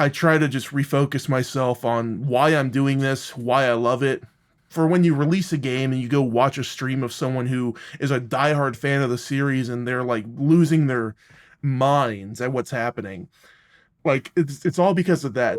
I try to just refocus myself on why I'm doing this, why I love it. For when you release a game and you go watch a stream of someone who is a diehard fan of the series and they're like losing their minds at what's happening. Like it's all because of that.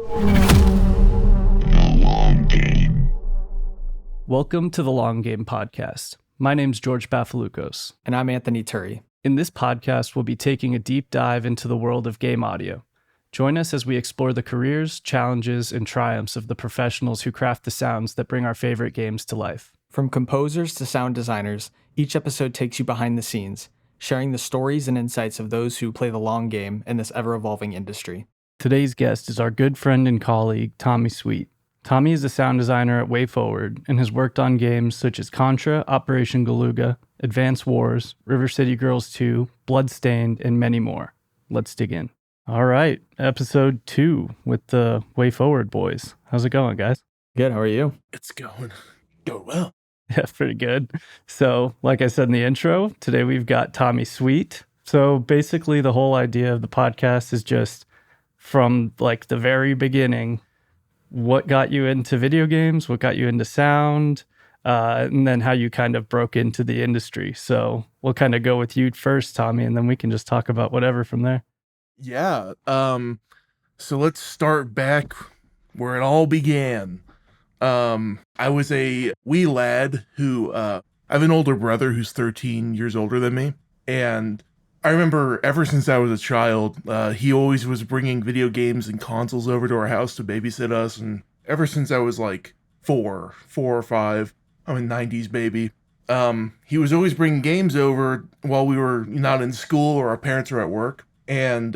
Welcome to the Long Game Podcast. My name's George Bafalukos. And I'm Anthony Turi. In this podcast, we'll be taking a deep dive into the world of game audio. Join us as we explore the careers, challenges, and triumphs of the professionals who craft the sounds that bring our favorite games to life. From composers to sound designers, each episode takes you behind the scenes, sharing the stories and insights of those who play the long game in this ever-evolving industry. Today's guest is our good friend and colleague, Tommy Sweet. Tommy is a sound designer at WayForward and has worked on games such as Contra, Operation Galuga, Advance Wars, River City Girls 2, Bloodstained, and many more. Let's dig in. All right, episode 2 with the WayForward boys. How's it going, guys? Good, how are you? It's going well. Yeah, pretty good. So, like I said in the intro, today we've got Tommy Sweet. So basically the whole idea of the podcast is just from like the very beginning, what got you into video games, what got you into sound, and then how you kind of broke into the industry. So we'll kind of go with you first, Tommy, and then we can just talk about whatever from there. Yeah. So let's start back where it all began. I was a wee lad who, I have an older brother who's 13 years older than me. And I remember ever since I was a child, he always was bringing video games and consoles over to our house to babysit us. And ever since I was like four or five, I'm a 90s baby. He was always bringing games over while we were not in school or our parents were at work. And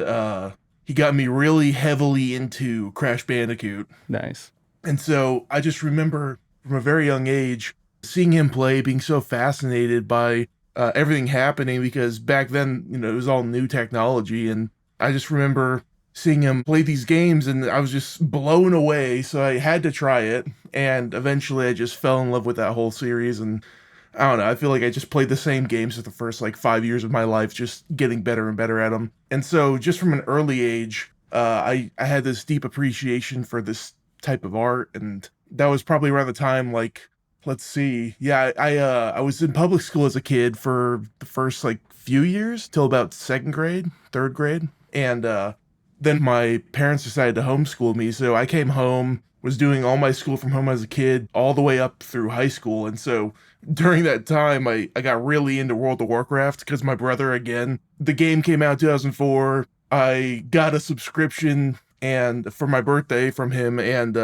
he got me really heavily into Crash Bandicoot. Nice. And so I just remember from a very young age seeing him play, being so fascinated by everything happening, because back then, it was all new technology. And I just remember seeing him play these games and I was just blown away. So I had to try it. And eventually I just fell in love with that whole series. And I don't know, I feel like I just played the same games for the first 5 years of my life, just getting better and better at them. And so just from an early age, I had this deep appreciation for this type of art. And that was probably around the time, let's see. Yeah, I was in public school as a kid for the first few years till about second grade, third grade. And then my parents decided to homeschool me. So I came home, was doing all my school from home as a kid, all the way up through high school. And so during that time, I got really into World of Warcraft because my brother, again, the game came out in 2004. I got a subscription and for my birthday from him, and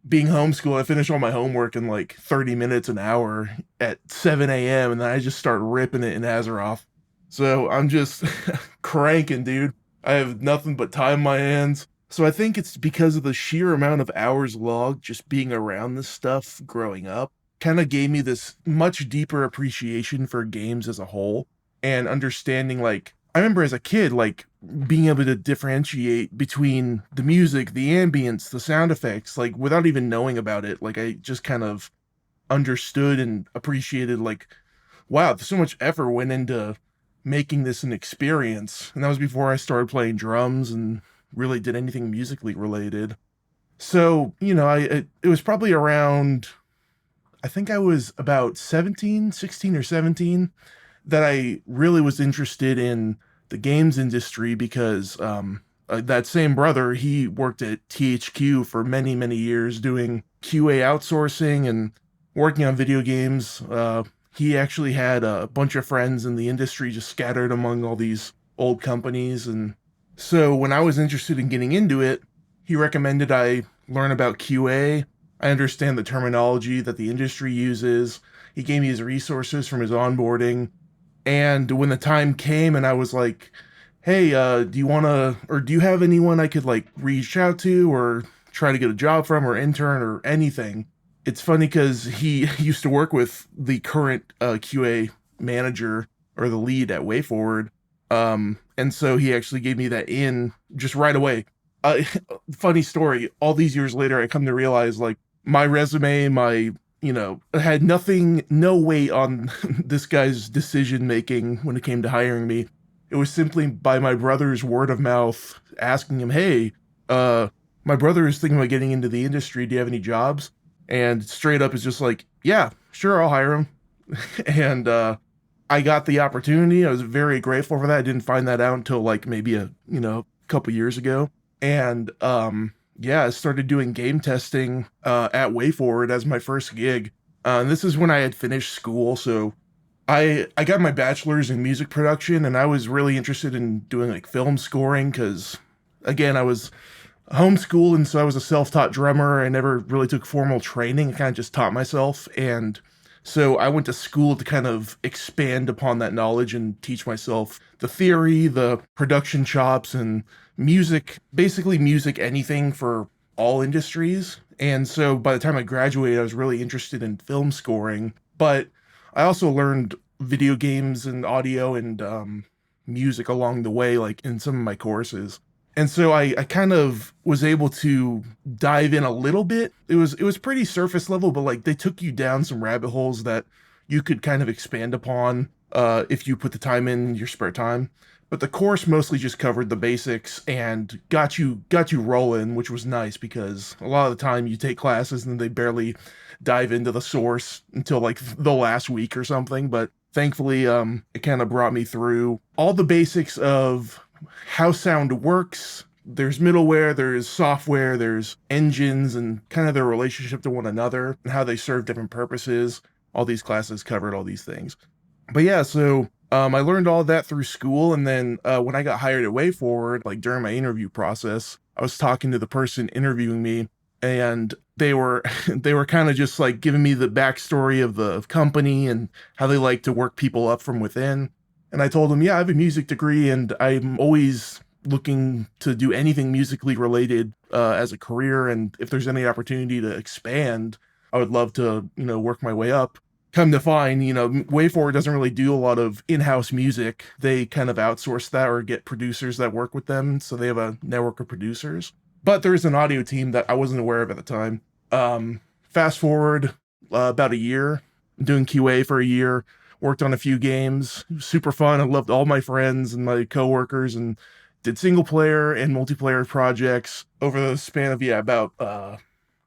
being homeschooled, I finished all my homework in 30 minutes, an hour at 7 a.m. And then I just start ripping it in Azeroth. So I'm just cranking, dude. I have nothing but time in my hands. So I think it's because of the sheer amount of hours logged just being around this stuff growing up kind of gave me this much deeper appreciation for games as a whole, and understanding, I remember as a kid, being able to differentiate between the music, the ambience, the sound effects, without even knowing about it. I just kind of understood and appreciated, wow, so much effort went into making this an experience. And that was before I started playing drums and really did anything musically related. So, it was probably around, I think I was about 16 or 17, that I really was interested in the games industry because that same brother, he worked at THQ for many, many years doing QA outsourcing and working on video games. He actually had a bunch of friends in the industry just scattered among all these old companies. And so when I was interested in getting into it, he recommended I learn about QA. I understand the terminology that the industry uses. He gave me his resources from his onboarding. And when the time came and I was like, hey, do you have anyone I could reach out to or try to get a job from or intern or anything? It's funny because he used to work with the current QA manager or the lead at WayForward. And so he actually gave me that in just right away. Funny story, all these years later, I come to realize my resume, had no weight on this guy's decision making when it came to hiring me. It was simply by my brother's word of mouth asking him, hey, my brother is thinking about getting into the industry. Do you have any jobs? And straight up is just like, yeah, sure, I'll hire him. And I got the opportunity. I was very grateful for that. I didn't find that out until like maybe couple years ago. And yeah, I started doing game testing at WayForward as my first gig. And this is when I had finished school, so I got my bachelor's in music production, and I was really interested in doing like film scoring because, again, I was homeschooled, and so I was a self-taught drummer. I never really took formal training. I kind of just taught myself, and so I went to school to kind of expand upon that knowledge and teach myself the theory, the production chops, and music, basically music, anything for all industries. And so by the time I graduated, I was really interested in film scoring, but I also learned video games and audio and music along the way, like in some of my courses. And so I kind of was able to dive in a little bit. It was pretty surface level, but like they took you down some rabbit holes that you could kind of expand upon if you put the time in your spare time. But the course mostly just covered the basics and got you rolling, which was nice because a lot of the time you take classes and they barely dive into the source until like the last week or something. But thankfully, it kind of brought me through all the basics of how sound works. There's middleware, there's software, there's engines, and kind of their relationship to one another and how they serve different purposes. All these classes covered all these things. But yeah, so I learned all that through school, and then when I got hired at WayForward, like during my interview process, I was talking to the person interviewing me, and they were they were kind of just like giving me the backstory of the company and how they like to work people up from within. And I told them, yeah, I have a music degree, and I'm always looking to do anything musically related as a career. And if there's any opportunity to expand, I would love to, work my way up. Come to find, WayForward doesn't really do a lot of in-house music. They kind of outsource that or get producers that work with them. So they have a network of producers. But there is an audio team that I wasn't aware of at the time. Fast forward about a year, doing QA for a year, worked on a few games. It was super fun. I loved all my friends and my coworkers and did single player and multiplayer projects over the span of, about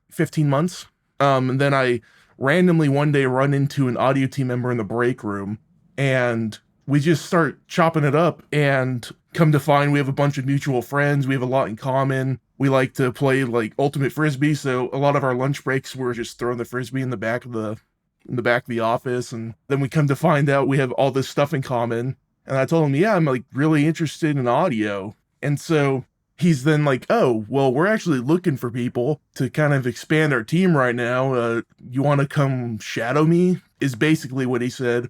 15 months. And then I randomly one day run into an audio team member in the break room, and we just start chopping it up, and come to find we have a bunch of mutual friends. We have a lot in common. We like to play like ultimate frisbee, so a lot of our lunch breaks were just throwing the frisbee in the back of the office. And then we come to find out we have all this stuff in common. And I told him, yeah, I'm like really interested in audio. And so he's then like, oh, well, we're actually looking for people to kind of expand our team right now. You want to come shadow me? Is basically what he said.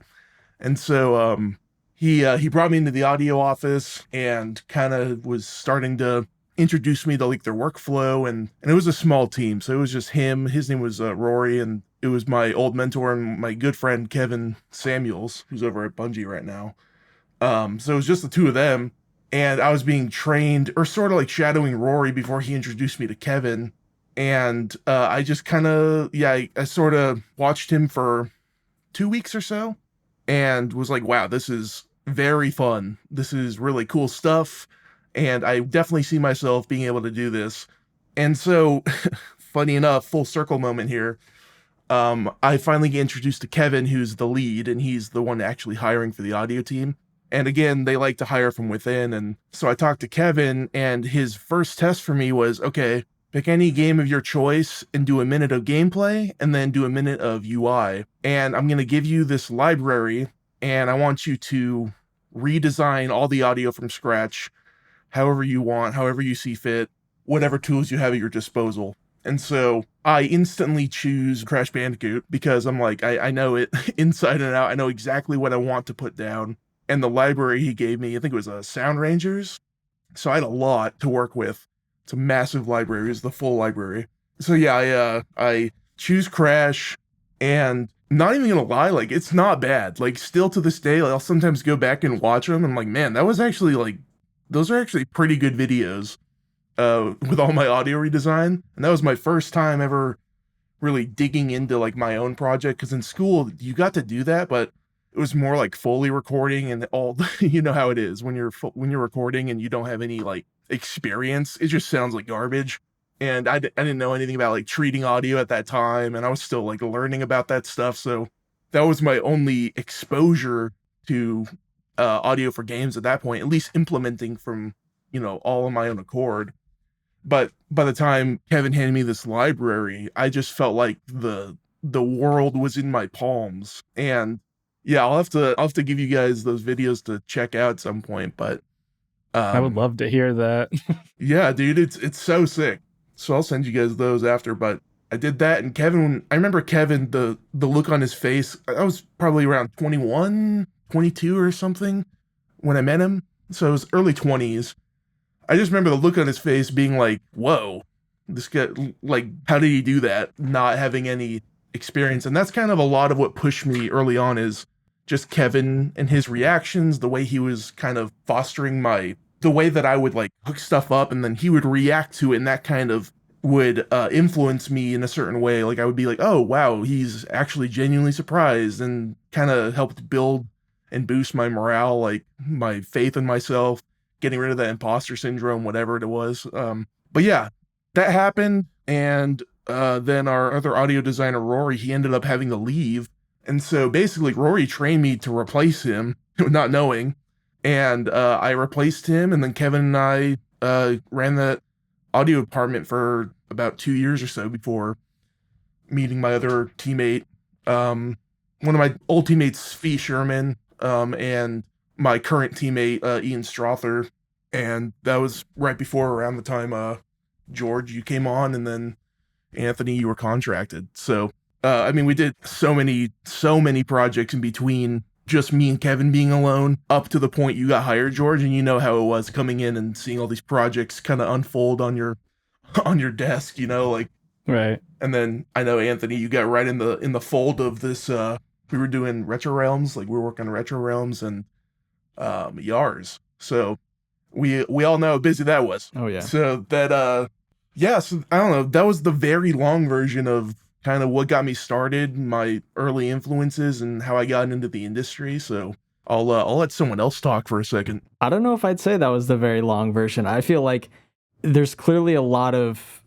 And so he brought me into the audio office and kind of was starting to introduce me to like their workflow. And it was a small team. So it was just him. His name was Rory. And it was my old mentor and my good friend, Kevin Samuels, who's over at Bungie right now. So it was just the two of them. And I was being trained, or sort of like shadowing Rory before he introduced me to Kevin. And I just kind of, I sort of watched him for 2 weeks or so and was like, wow, this is very fun. This is really cool stuff. And I definitely see myself being able to do this. And so, funny enough, full circle moment here. I finally get introduced to Kevin, who's the lead, and he's the one actually hiring for the audio team. And again, they like to hire from within. And so I talked to Kevin, and his first test for me was, okay, pick any game of your choice and do a minute of gameplay and then do a minute of UI. And I'm going to give you this library, and I want you to redesign all the audio from scratch, however you want, however you see fit, whatever tools you have at your disposal. And so I instantly choose Crash Bandicoot because I'm like, I know it inside and out. I know exactly what I want to put down. And the library he gave me, I think it was Sound Rangers. So I had a lot to work with. It's a massive library. It's the full library. So yeah, I choose Crash, and not even gonna lie, like it's not bad. Like still to this day, I'll sometimes go back and watch them. I'm like, man, that was actually like, those are actually pretty good videos with all my audio redesign. And that was my first time ever really digging into like my own project. Because in school, you got to do that, but it was more like Foley recording and all, you know how it is when you're recording and you don't have any like experience. It just sounds like garbage. And I didn't know anything about like treating audio at that time, and I was still like learning about that stuff. So that was my only exposure to audio for games at that point, at least implementing from, all on my own accord. But by the time Kevin handed me this library, I just felt like the world was in my palms. And yeah, I'll have to give you guys those videos to check out at some point. But I would love to hear that. yeah, dude, it's so sick. So I'll send you guys those after. But I did that, and Kevin, I remember Kevin, the look on his face. I was probably around 21, 22 or something when I met him. So it was early 20s. I just remember the look on his face being like, whoa, this guy, like, how did he do that? Not having any experience. And that's kind of a lot of what pushed me early on, is just Kevin and his reactions, the way he was kind of fostering the way that I would like hook stuff up and then he would react to it. And that kind of would influence me in a certain way. Like I would be like, oh, wow, he's actually genuinely surprised, and kind of helped build and boost my morale, like my faith in myself, getting rid of that imposter syndrome, whatever it was. But yeah, that happened. And then our other audio designer, Rory, he ended up having to leave. And so basically Rory trained me to replace him, not knowing. And I replaced him. And then Kevin and I ran that audio department for about 2 years or so before meeting my other teammate. One of my old teammates, Fee Sherman, and my current teammate, Ian Strother. And that was right before, around the time, George, you came on, and then Anthony, you were contracted. So, I mean, we did so many projects in between just me and Kevin being alone, up to the point you got hired, George, and you know how it was coming in and seeing all these projects kind of unfold on your desk, like. Right. And then I know, Anthony, you got right in the fold of this. We were doing Retro Realms, like we were working on Retro Realms and Yars. So we all know how busy that was. Oh yeah. So that yeah, so I don't know, that was the very long version of kind of what got me started, my early influences, and how I got into the industry. So I'll let someone else talk for a second. I don't know if I'd say that was the very long version. I feel like there's clearly a lot of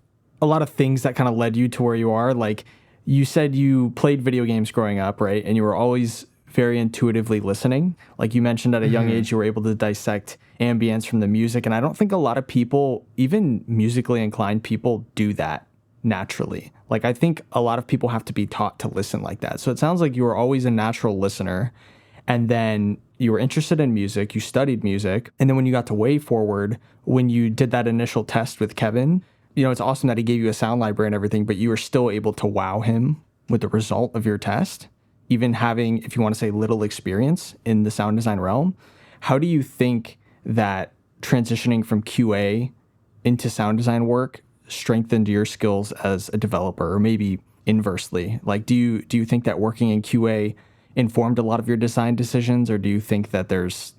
things that kind of led you to where you are. Like you said, you played video games growing up, right? And you were always very intuitively listening. Like you mentioned, at a young age, you were able to dissect ambience from the music. And I don't think a lot of people, even musically inclined people, do that naturally. Like I think a lot of people have to be taught to listen like that. So it sounds like you were always a natural listener. And then you were interested in music, you studied music. And then when you got to WayForward, when you did that initial test with Kevin, it's awesome that he gave you a sound library and everything, but you were still able to wow him with the result of your test, even having, if you want to say, little experience in the sound design realm. How do you think that transitioning from QA into sound design work strengthened your skills as a developer, or maybe inversely? Like, do you think that working in QA informed a lot of your design decisions, or do you think that there's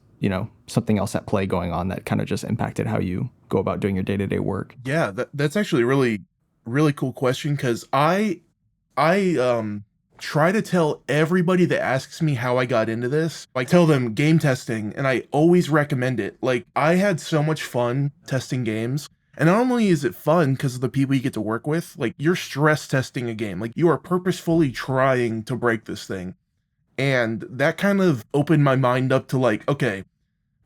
something else at play going on that kind of just impacted how you go about doing your day-to-day work? Yeah, that's actually a really, really cool question, because I try to tell everybody that asks me how I got into this, I tell them game testing, and I always recommend it. Like, I had so much fun testing games, and not only is it fun because of the people you get to work with, like, you're stress testing a game, like, you are purposefully trying to break this thing. And that kind of opened my mind up to like, okay,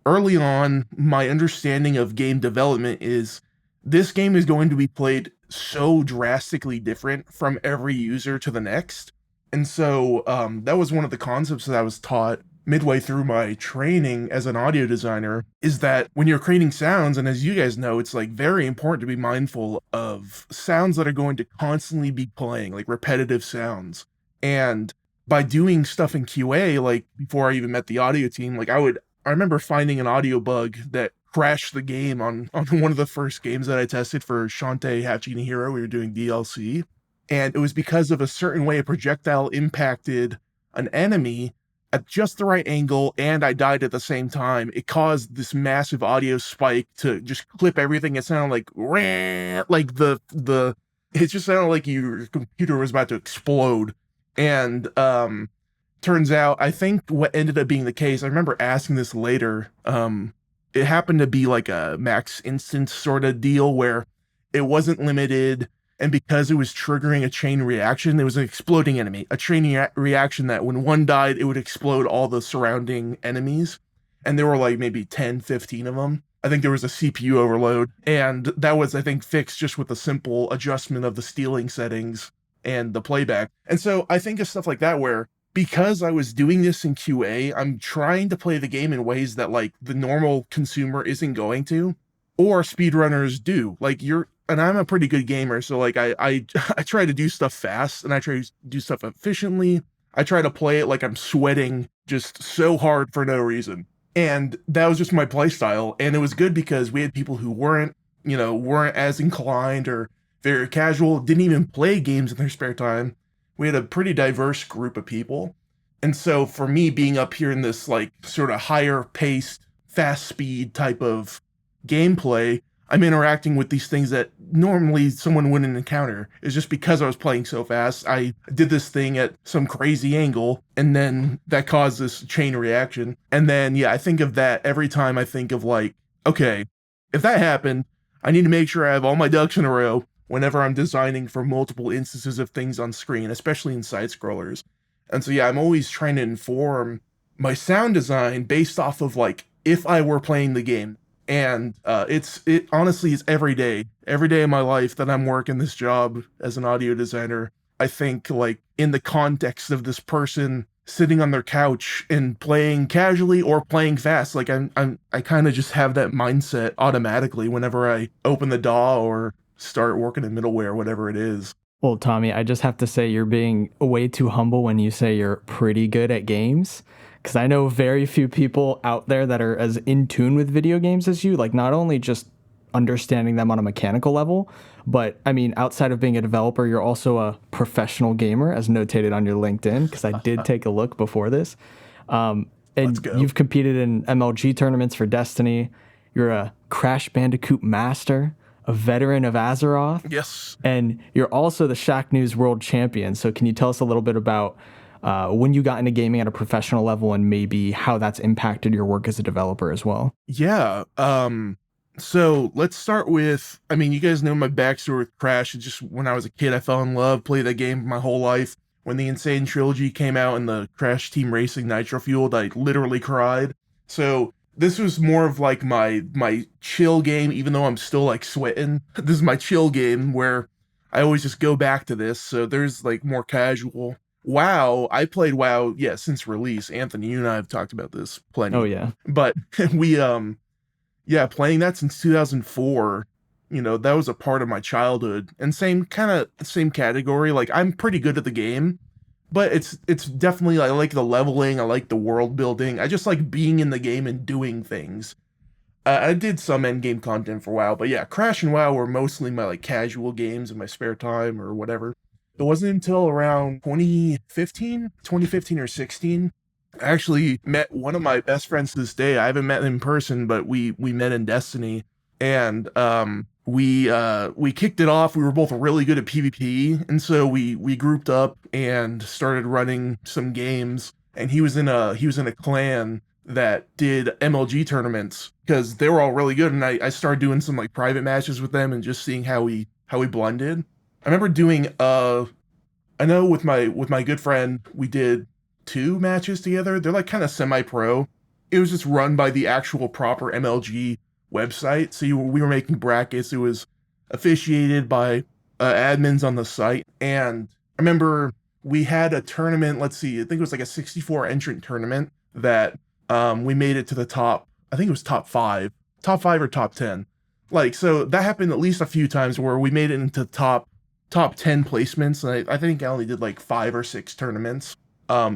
early on, my understanding of game development is this game is going to be played so drastically different from every user to the next. And so that was one of the concepts that I was taught midway through my training as an audio designer, is that when you're creating sounds, and as you guys know, it's like very important to be mindful of sounds that are going to constantly be playing, like repetitive sounds. And by doing stuff in QA, like before I even met the audio team, like I remember finding an audio bug that crashed the game on one of the first games that I tested for Shantae Hachini Hero. We were doing DLC. And it was because of a certain way a projectile impacted an enemy at just the right angle, and I died at the same time. It caused this massive audio spike to just clip everything. It sounded like it just sounded like your computer was about to explode. And turns out, I think what ended up being the case, I remember asking this later, it happened to be like a max instance sort of deal where it wasn't limited, and because it was triggering a chain reaction, there was an exploding enemy, a chain reaction that when one died, it would explode all the surrounding enemies. And there were like maybe 10, 15 of them. I think there was a CPU overload, and that was, I think, fixed just with a simple adjustment of the stealing settings and the playback. And so I think of stuff like that where, because I was doing this in QA, I'm trying to play the game in ways that like the normal consumer isn't going to, or speedrunners do. Like and I'm a pretty good gamer, so like I try to do stuff fast, and I try to do stuff efficiently. I try to play it like I'm sweating just so hard for no reason. And that was just my play style. And it was good because we had people who weren't as inclined or very casual, didn't even play games in their spare time. We had a pretty diverse group of people. And so for me, being up here in this like sort of higher paced, fast speed type of gameplay, I'm interacting with these things that normally someone wouldn't encounter. It's just because I was playing so fast. I did this thing at some crazy angle, and then that caused this chain reaction. And then, yeah, I think of that every time I think of like, okay, if that happened, I need to make sure I have all my ducks in a row whenever I'm designing for multiple instances of things on screen, especially in side scrollers. And so, yeah, I'm always trying to inform my sound design based off of like, if I were playing the game. And it honestly is every day of my life that I'm working this job as an audio designer. I think like in the context of this person sitting on their couch and playing casually or playing fast, like I kind of just have that mindset automatically whenever I open the DAW or start working in middleware, whatever it is. Well, Tommy, I just have to say you're being way too humble when you say you're pretty good at games. Because I know very few people out there that are as in tune with video games as you, like not only just understanding them on a mechanical level, but I mean, outside of being a developer, you're also a professional gamer, as notated on your LinkedIn, because I did take a look before this. And you've competed in MLG tournaments for Destiny. You're a Crash Bandicoot master, a veteran of Azeroth. Yes. And you're also the Shack News World Champion. So can you tell us a little bit about when you got into gaming at a professional level and maybe how that's impacted your work as a developer as well? Yeah. So let's start with, I mean, you guys know my backstory with Crash. It's just when I was a kid, I fell in love, played that game my whole life. When the Insane Trilogy came out and the Crash Team Racing Nitro Fueled, I literally cried. So this was more of like my chill game, even though I'm still like sweating. This is my chill game where I always just go back to this. So there's like more casual. WoW, I played WoW, yeah, since release. Anthony, you and I have talked about this plenty. Oh, yeah. But we, playing that since 2004, that was a part of my childhood. And same category, like, I'm pretty good at the game, but it's definitely, I like the leveling, I like the world building, I just like being in the game and doing things. I did some endgame content for WoW, but yeah, Crash and WoW were mostly my, like, casual games in my spare time or whatever. It wasn't until around 2015 or 16, I actually met one of my best friends to this day. I haven't met him in person, but we met in Destiny, and we kicked it off. We were both really good at PvP, and so we grouped up and started running some games. And he was in a clan that did MLG tournaments because they were all really good, and I started doing some like private matches with them and just seeing how we blended. I remember doing I know with my good friend, we did 2 matches together. They're like kind of semi-pro. It was just run by the actual proper MLG website. So we were making brackets. It was officiated by admins on the site. And I remember we had a tournament, let's see, I think it was like a 64 entrant tournament that we made it to the top, I think it was top 5 or top 10. Like, so that happened at least a few times where we made it into top 10 placements. And I think I only did like 5 or 6 tournaments.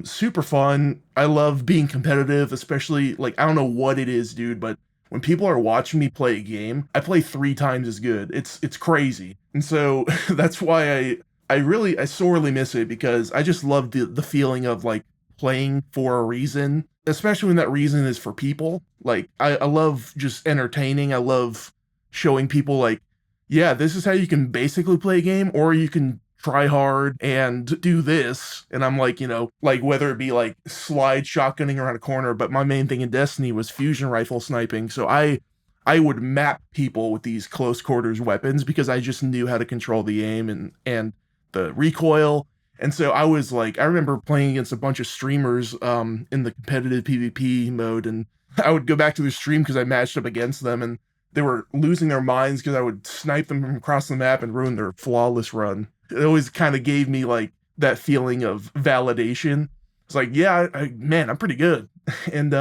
Super fun. I love being competitive, especially like, I don't know what it is, dude, but when people are watching me play a game, I play 3 times as good. It's crazy. And so that's why I sorely miss it, because I just love the feeling of like playing for a reason, especially when that reason is for people. Like I love just entertaining. I love showing people like, yeah, this is how you can basically play a game, or you can try hard and do this. And I'm like, like whether it be like slide shotgunning around a corner, but my main thing in Destiny was fusion rifle sniping. So I I would map people with these close quarters weapons because I just knew how to control the aim and the recoil. And so I was like, I remember playing against a bunch of streamers in the competitive PvP mode, and I would go back to the stream because I matched up against them, and they were losing their minds because I would snipe them from across the map and ruin their flawless run. It always kind of gave me like that feeling of validation. It's like, yeah, man, I'm pretty good. And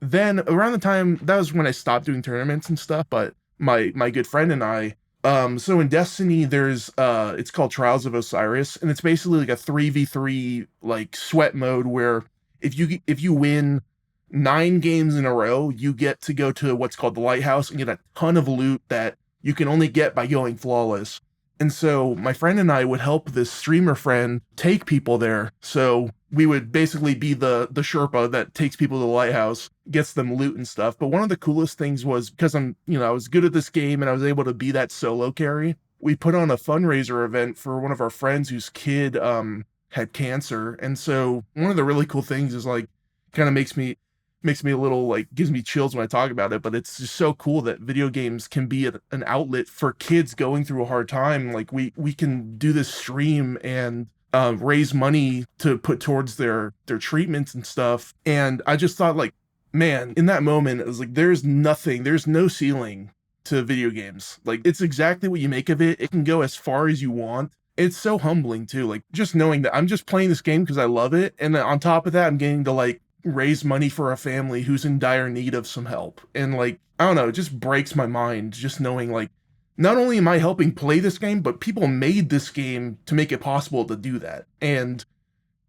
then around the time, that was when I stopped doing tournaments and stuff, but my good friend and I, so in Destiny, there's it's called Trials of Osiris, and it's basically like a 3v3 like sweat mode where if you win 9 games in a row, you get to go to what's called the Lighthouse and get a ton of loot that you can only get by going flawless. And so my friend and I would help this streamer friend take people there. So we would basically be the Sherpa that takes people to the lighthouse, gets them loot and stuff. But one of the coolest things was because I was good at this game and I was able to be that solo carry. We put on a fundraiser event for one of our friends whose kid had cancer. And so one of the really cool things is like kind of makes me a little like gives me chills when I talk about it, but it's just so cool that video games can be an outlet for kids going through a hard time. Like we can do this stream and raise money to put towards their treatments and stuff. And I just thought like, man, in that moment, it was like, there's no ceiling to video games. Like it's exactly what you make of it. It can go as far as you want. It's so humbling too. Like just knowing that I'm just playing this game because I love it. And then on top of that, I'm getting to like raise money for a family who's in dire need of some help. And like, I don't know, it just breaks my mind just knowing like, not only am I helping play this game, but people made this game to make it possible to do that. And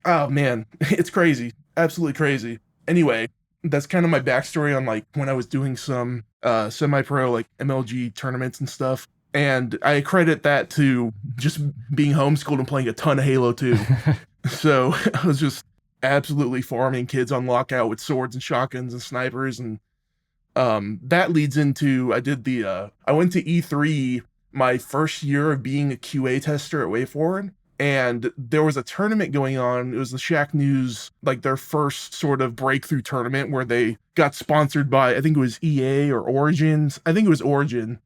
oh man, it's crazy. Absolutely crazy. Anyway, that's kind of my backstory on like when I was doing some semi-pro like MLG tournaments and stuff. And I credit that to just being homeschooled and playing a ton of Halo 2. So I was just absolutely farming kids on lockout with swords and shotguns and snipers. And that leads into I went to E3 my first year of being a QA tester at WayForward, and there was a tournament going on. It was the Shack News, like their first sort of breakthrough tournament where they got sponsored by, I think it was EA or Origins. I think it was Origin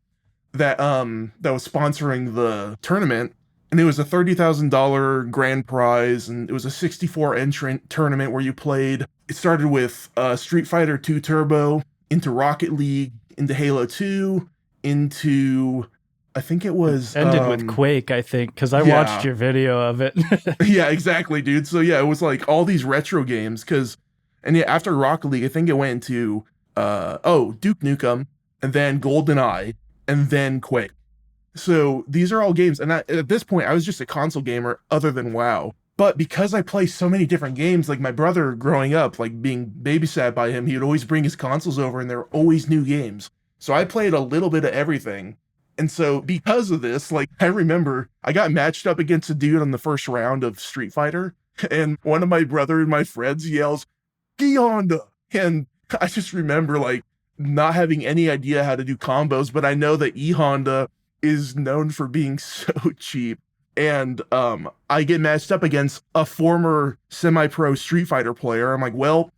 that was sponsoring the tournament. And it was a $30,000 grand prize, and it was a 64 entrant tournament where you played. It started with Street Fighter 2 Turbo, into Rocket League, into Halo 2, into, I think it was... Ended with Quake, I think, because I watched your video of it. Yeah, exactly, dude. So yeah, it was like all these retro games, and yeah, after Rocket League, I think it went into, Duke Nukem, and then GoldenEye, and then Quake. So these are all games, and at this point, I was just a console gamer other than WoW. But because I play so many different games, like my brother growing up, like being babysat by him, he would always bring his consoles over and there were always new games. So I played a little bit of everything. And so because of this, like I remember I got matched up against a dude on the first round of Street Fighter, and one of my brother and my friends yells, "Gionda!" And I just remember like not having any idea how to do combos, but I know that E-Honda is known for being so cheap. And I get matched up against a former semi-pro Street Fighter player. I'm like, well,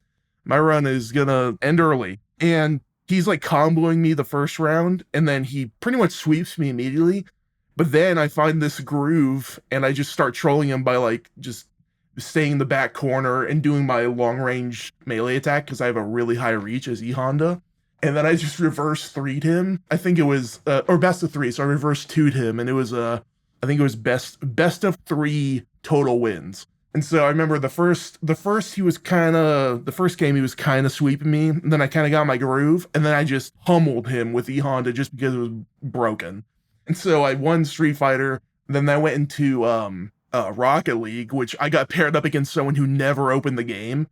my run is gonna end early. And he's like comboing me the first round, and then he pretty much sweeps me immediately. But then I find this groove, and I just start trolling him by like just staying in the back corner and doing my long-range melee attack because I have a really high reach as E-Honda. And then I just reverse 3'd him. I think it was, or best of 3. So I reverse 2'd him, and it was I think it was best of 3 total wins. And so I remember the first game he was kind of sweeping me, and then I kind of got my groove, and then I just pummeled him with E-Honda just because it was broken. And so I won Street Fighter, then I went into Rocket League, which I got paired up against someone who never opened the game.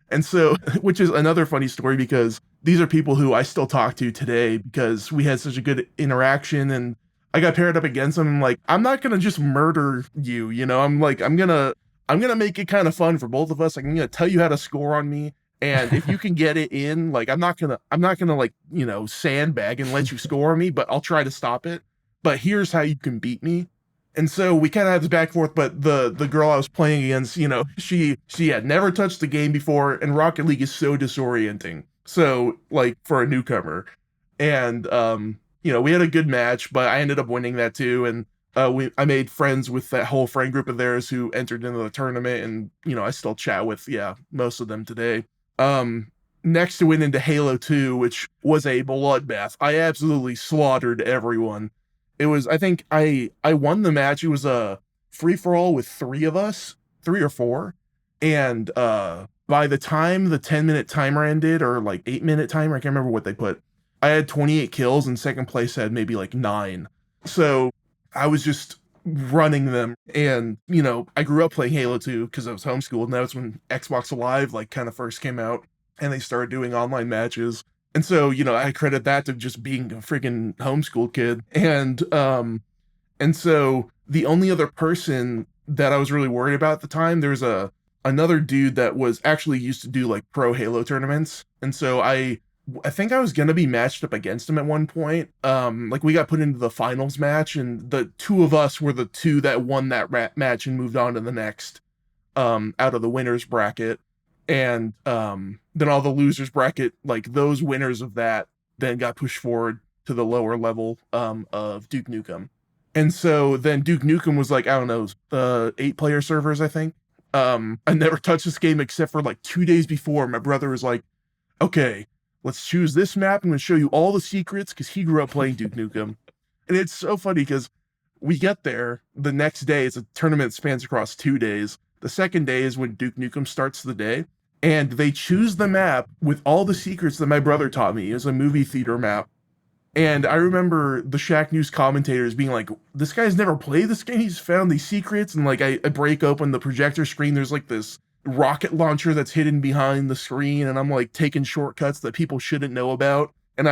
And so, which is another funny story because these are people who I still talk to today because we had such a good interaction, and I got paired up against them. I'm like, I'm not gonna just murder you, you know. I'm like, I'm gonna make it kind of fun for both of us. Like, I'm gonna tell you how to score on me, and if you can get it in, like, I'm not gonna like, you know, sandbag and let you score on me, but I'll try to stop it. But here's how you can beat me. And so we kind of had this back and forth, but the girl I was playing against, you know, she had never touched the game before, and Rocket League is so disorienting. So, like, for a newcomer. And we had a good match, but I ended up winning that too. And I made friends with that whole friend group of theirs who entered into the tournament, and I still chat with most of them today. Next, to win into Halo 2, which was a bloodbath. I absolutely slaughtered everyone. It was, I think I won the match. It was a free for all with three of us, three or four, and by the time the 10-minute timer ended, or like 8-minute timer, I can't remember what they put, I had 28 kills, and second place had maybe like 9. So I was just running them. And, I grew up playing Halo 2 because I was homeschooled, and that was when Xbox Live like kind of first came out and they started doing online matches. And so, I credit that to just being a freaking homeschooled kid. And so the only other person that I was really worried about at the time, there was another dude that was actually used to do like pro Halo tournaments. And so I think I was going to be matched up against him at one point. Like we got put into the finals match, and the two of us were the two that won that match and moved on to the next, out of the winners bracket. And then all the losers bracket, like those winners of that then got pushed forward to the lower level of Duke Nukem. And so then Duke Nukem was like, I don't know, 8-player servers, I think. I never touched this game except for like 2 days before. My brother was like, okay, let's choose this map. I'm going to show you all the secrets, because he grew up playing Duke Nukem. And it's so funny because we get there the next day. It's a tournament that spans across 2 days. The second day is when Duke Nukem starts the day. And they choose the map with all the secrets that my brother taught me. It was a movie theater map. And I remember the Shack News commentators being like, this guy's never played this game. He's found these secrets. And like, I break open the projector screen. There's like this rocket launcher that's hidden behind the screen. And I'm like taking shortcuts that people shouldn't know about. And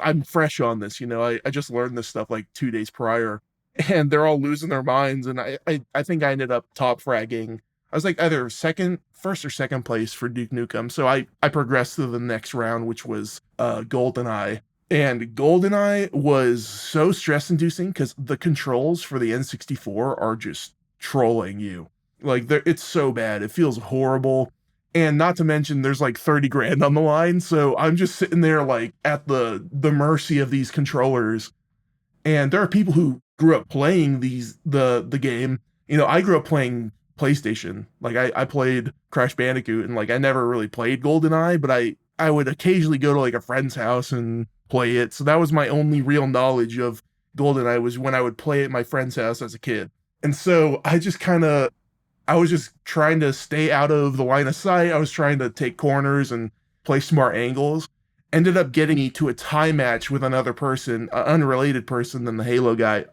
I'm fresh on this, I just learned this stuff like 2 days prior. And they're all losing their minds. And I think I ended up top fragging. I was like either first or second place for Duke Nukem. So I progressed to the next round, which was GoldenEye. And GoldenEye was so stress-inducing because the controls for the N64 are just trolling you. Like, it's so bad. It feels horrible. And not to mention, there's like 30 grand on the line. So I'm just sitting there like at the mercy of these controllers. And there are people who grew up playing the game. I grew up playing PlayStation. Like I played Crash Bandicoot, and like I never really played GoldenEye, but I would occasionally go to like a friend's house and play it. So that was my only real knowledge of GoldenEye, was when I would play at my friend's house as a kid. And so I was just trying to stay out of the line of sight. I was trying to take corners and play smart angles. Ended up getting me to a tie match with another person, an unrelated person than the Halo guy.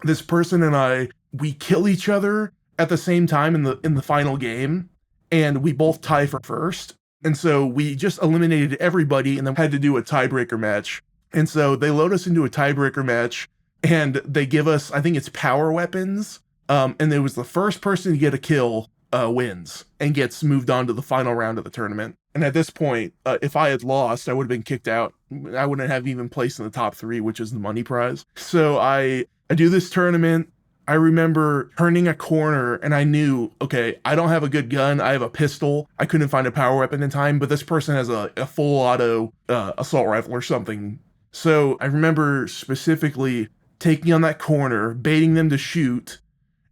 This person and we kill each other at the same time in the final game, and we both tie for first. And so we just eliminated everybody and then had to do a tiebreaker match. And so they load us into a tiebreaker match, and they give us, I think it's power weapons. And it was the first person to get a kill wins and gets moved on to the final round of the tournament. And at this point, if I had lost, I would have been kicked out. I wouldn't have even placed in the top 3, which is the money prize. So I do this tournament. I remember turning a corner and I knew, okay, I don't have a good gun. I have a pistol. I couldn't find a power weapon in time, but this person has a full auto assault rifle or something. So I remember specifically taking on that corner, baiting them to shoot,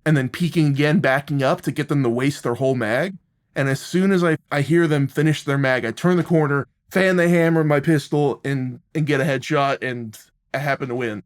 and then peeking again, backing up to get them to waste their whole mag. And as soon as I hear them finish their mag, I turn the corner, fan the hammer of my pistol, and get a headshot, and I happen to win.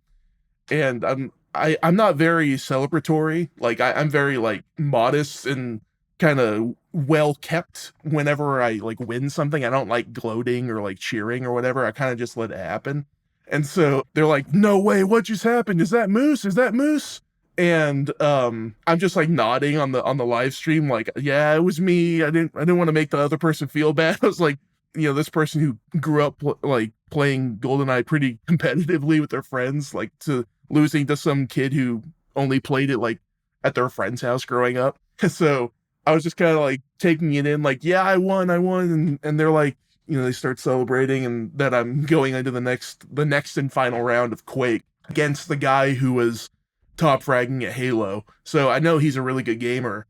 And I'm not very celebratory. Like I'm very like modest and kind of well kept whenever I like win something. I don't like gloating or like cheering or whatever. I kind of just let it happen. And so they're like, no way, what just happened? Is that Moose? Is that Moose? And I'm just like nodding on the live stream, like, yeah, it was me. I didn't want to make the other person feel bad. I was like, this person who grew up like playing GoldenEye pretty competitively with their friends, like to losing to some kid who only played it like at their friend's house growing up. So I was just kind of like taking it in, like, yeah, I won. And they're like, they start celebrating, and that I'm going into the next and final round of Quake against the guy who was top fragging at Halo. So I know he's a really good gamer,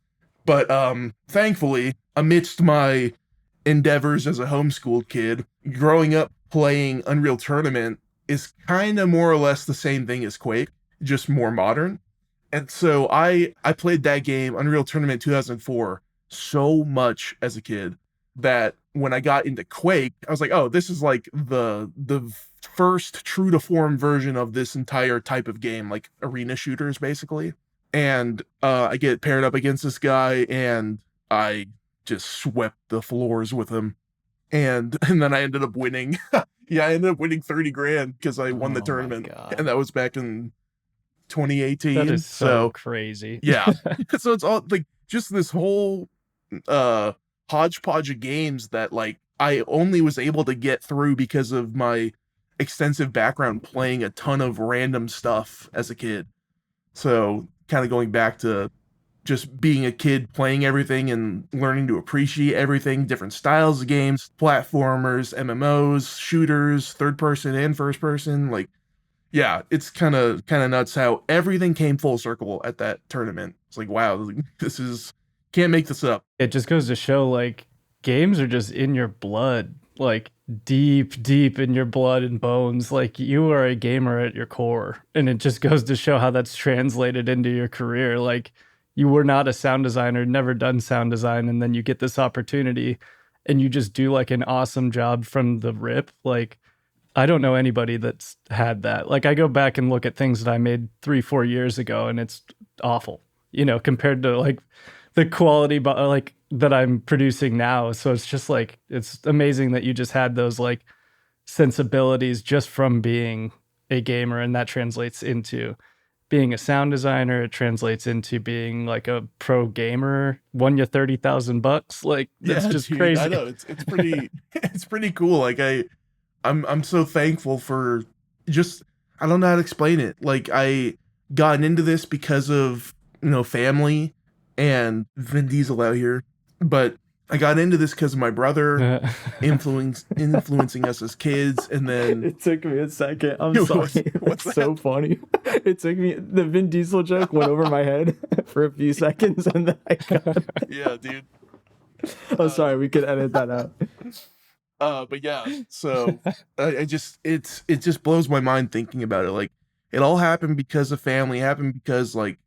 but thankfully, amidst my endeavors as a homeschooled kid, growing up playing Unreal Tournament, is kind of more or less the same thing as Quake, just more modern. And so I played that game, Unreal Tournament 2004, so much as a kid that when I got into Quake, I was like, oh, this is like the first true to form version of this entire type of game, like arena shooters, basically. And I get paired up against this guy, and I just swept the floors with him. And then I ended up winning. Yeah, I ended up winning 30 grand because I won the Oh my tournament. God. And that was back in 2018. That is so crazy. Yeah. So it's all like just this whole hodgepodge of games that like I only was able to get through because of my extensive background playing a ton of random stuff as a kid. So kind of going back to just being a kid playing everything and learning to appreciate everything, different styles of games, platformers, MMOs, shooters, third person and first person. Like, yeah, it's kind of nuts how everything came full circle at that tournament. It's like, wow, this is, can't make this up. It just goes to show, like, games are just in your blood, like deep in your blood and bones. Like, you are a gamer at your core, and it just goes to show how that's translated into your career. Like, you were not a sound designer, never done sound design, and then you get this opportunity and you just do like an awesome job from the rip. Like, I don't know anybody that's had that. Like, I go back and look at things that I made 3-4 years ago, and it's awful, you know, compared to like the quality like that I'm producing now. So it's just like, it's amazing that you just had those like sensibilities just from being a gamer, and that translates into being a sound designer. It translates into being like a pro gamer. Won you $30,000. Like, that's just dude, crazy. I know it's pretty it's pretty cool. Like I'm so thankful for just, I don't know how to explain it. Like, I gotten into this because of, you know, family and Vin Diesel out here, but I got into this because of my brother influencing us as kids, and then It took me a second. I'm What's- sorry. what's That's so funny. It took me, the Vin Diesel joke went over my head for a few seconds, and then I got yeah, dude. I'm sorry, we could edit that out. But yeah, so I just, it just blows my mind thinking about it. Like, it all happened because of family. It happened because like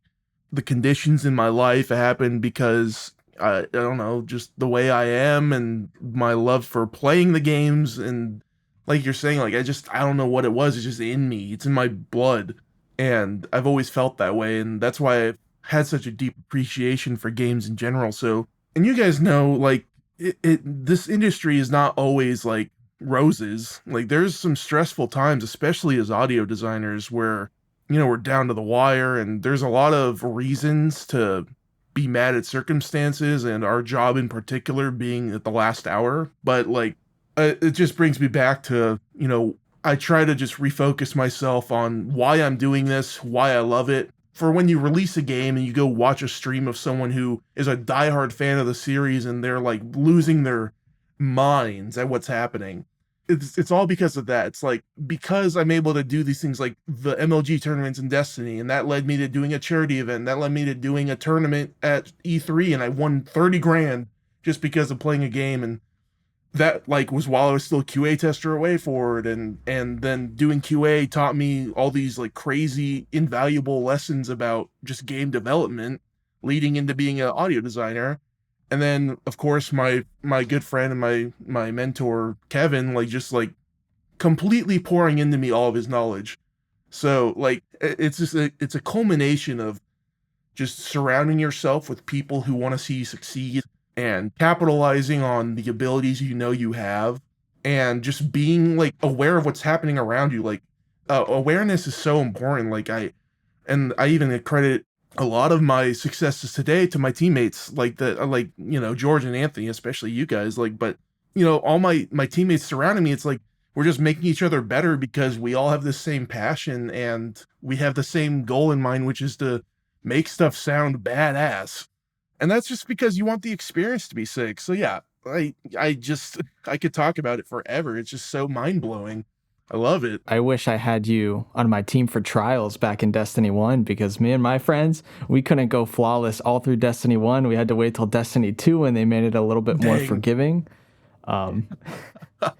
the conditions in my life. It happened because I don't know, just the way I am and my love for playing the games. And like you're saying, like, I don't know what it was. It's just in me. It's in my blood. And I've always felt that way. And that's why I've had such a deep appreciation for games in general. So, and you guys know, like, this industry is not always like roses. Like, there's some stressful times, especially as audio designers, where, you know, we're down to the wire, and there's a lot of reasons to be mad at circumstances, and our job in particular being at the last hour. But like, it just brings me back to, you know, I try to just refocus myself on why I'm doing this, why I love it. For when you release a game and you go watch a stream of someone who is a diehard fan of the series and they're like losing their minds at what's happening, it's all because of that. It's like, because I'm able to do these things like the MLG tournaments in Destiny, and that led me to doing a charity event, that led me to doing a tournament at E3, and I won 30 grand just because of playing a game. And that like was while I was still a QA tester at WayForward, and then doing QA taught me all these like crazy invaluable lessons about just game development, leading into being an audio designer. And then of course my good friend and my mentor Kevin, like, just like completely pouring into me all of his knowledge. So like, it's just it's a culmination of just surrounding yourself with people who want to see you succeed, and capitalizing on the abilities you know you have, and just being like aware of what's happening around you. Like, awareness is so important. Like, I even credit a lot of my successes today to my teammates, like like, you know, George and Anthony, especially you guys. Like, but you know, all my teammates surrounding me, it's like we're just making each other better because we all have the same passion and we have the same goal in mind, which is to make stuff sound badass. And that's just because you want the experience to be sick. So yeah, I could talk about it forever. It's just so mind-blowing. I love it. I wish I had you on my team for trials back in Destiny 1, because me and my friends, we couldn't go flawless all through Destiny 1. We had to wait till Destiny 2 when they made it a little bit more Dang. forgiving.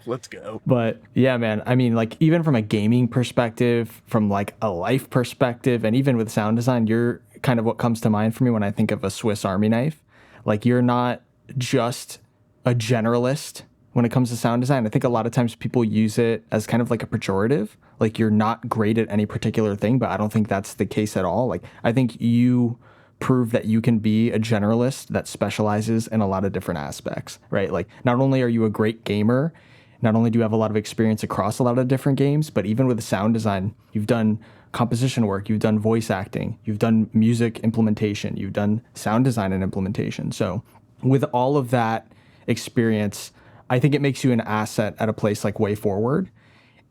Let's go. But yeah, man, I mean, like, even from a gaming perspective, from like a life perspective, and even with sound design, you're kind of what comes to mind for me when I think of a Swiss Army knife. Like, you're not just a generalist when it comes to sound design. I think a lot of times people use it as kind of like a pejorative, like you're not great at any particular thing, but I don't think that's the case at all. Like, I think you prove that you can be a generalist that specializes in a lot of different aspects, right? Like, not only are you a great gamer, not only do you have a lot of experience across a lot of different games, but even with sound design, you've done composition work, you've done voice acting, you've done music implementation, you've done sound design and implementation. So with all of that experience, I think it makes you an asset at a place like WayForward.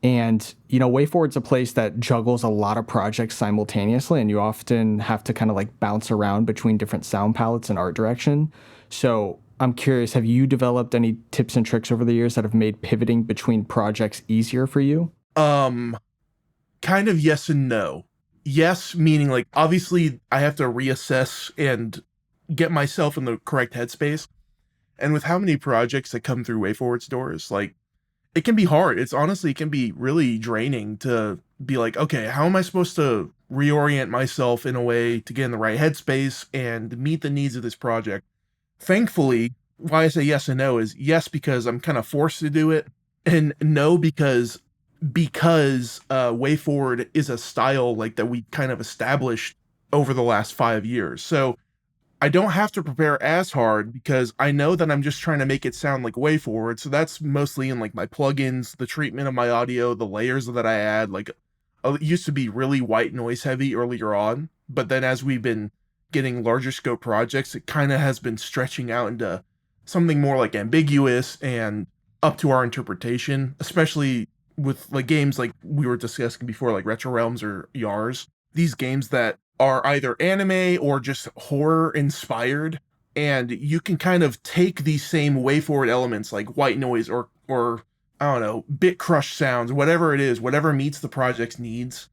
And, you know, WayForward's a place that juggles a lot of projects simultaneously, and you often have to kind of like bounce around between different sound palettes and art direction. So I'm curious, have you developed any tips and tricks over the years that have made pivoting between projects easier for you? Kind of yes and no. Yes, meaning like obviously I have to reassess and get myself in the correct headspace. And with how many projects that come through WayForward's doors, like it can be hard. It's honestly, it can be really draining to be like, okay, how am I supposed to reorient myself in a way to get in the right headspace and meet the needs of this project? Thankfully, why I say yes and no is yes, because I'm kind of forced to do it, and no, because WayForward is a style like that we kind of established over the last 5 years. So I don't have to prepare as hard because I know that I'm just trying to make it sound like WayForward. So that's mostly in like my plugins, the treatment of my audio, the layers that I add. Like it used to be really white noise heavy earlier on, but then as we've been getting larger scope projects, it kind of has been stretching out into something more like ambiguous and up to our interpretation, especially with like games like we were discussing before, like Retro Realms or Yars. These games that are either anime or just horror inspired, and you can kind of take these same WayForward elements like white noise or I don't know, bit crush sounds, whatever it is, whatever meets the project's needs,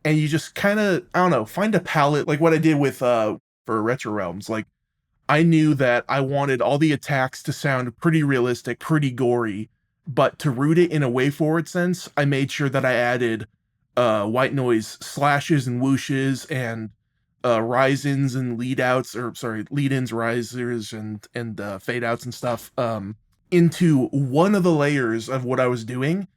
and you just kind of, I don't know, find a palette like what I did with for Retro Realms. Like I knew that I wanted all the attacks to sound pretty realistic, pretty gory, but to root it in a WayForward sense, I made sure that I added white noise slashes and whooshes and rise-ins and lead-ins, risers and fade outs and stuff into one of the layers of what I was doing.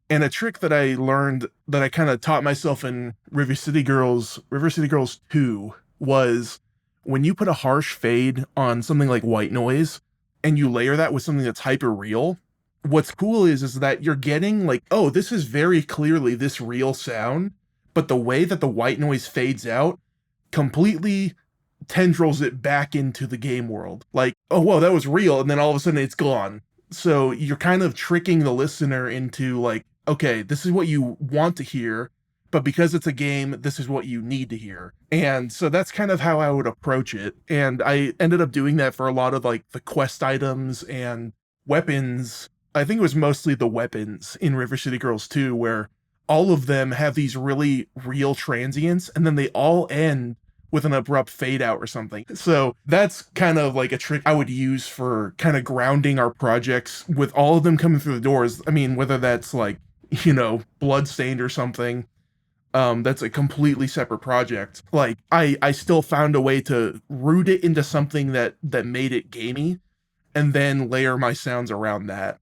And a trick that I learned that I kind of taught myself in River City Girls 2 was when you put a harsh fade on something like white noise and you layer that with something that's hyper real, what's cool is that you're getting like, oh, this is very clearly this real sound, but the way that the white noise fades out completely tendrils it back into the game world. Like, oh, whoa, that was real, and then all of a sudden it's gone. So you're kind of tricking the listener into like, okay, this is what you want to hear, but because it's a game, this is what you need to hear. And so that's kind of how I would approach it. And I ended up doing that for a lot of like the quest items and weapons. I think it was mostly the weapons in River City Girls 2, where all of them have these really real transients, and then they all end with an abrupt fade out or something. So that's kind of like a trick I would use for kind of grounding our projects with all of them coming through the doors. I mean, whether that's like, you know, Bloodstained or something, that's a completely separate project. Like I still found a way to root it into something that made it gamey, and then layer my sounds around that.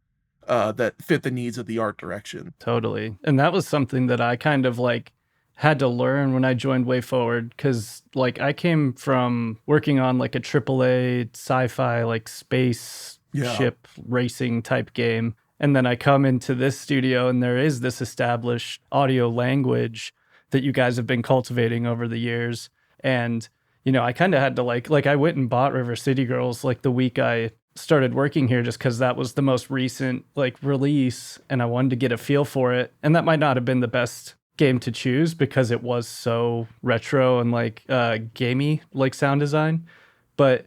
That fit the needs of the art direction. Totally. And that was something that I kind of like had to learn when I joined WayForward, because like I came from working on like a AAA sci-fi like space ship racing type game. And then I come into this studio and there is this established audio language that you guys have been cultivating over the years. And, you know, I kind of had to like I went and bought River City Girls like the week I started working here, just because that was the most recent like release and I wanted to get a feel for it. And that might not have been the best game to choose because it was so retro and like gamey like sound design, but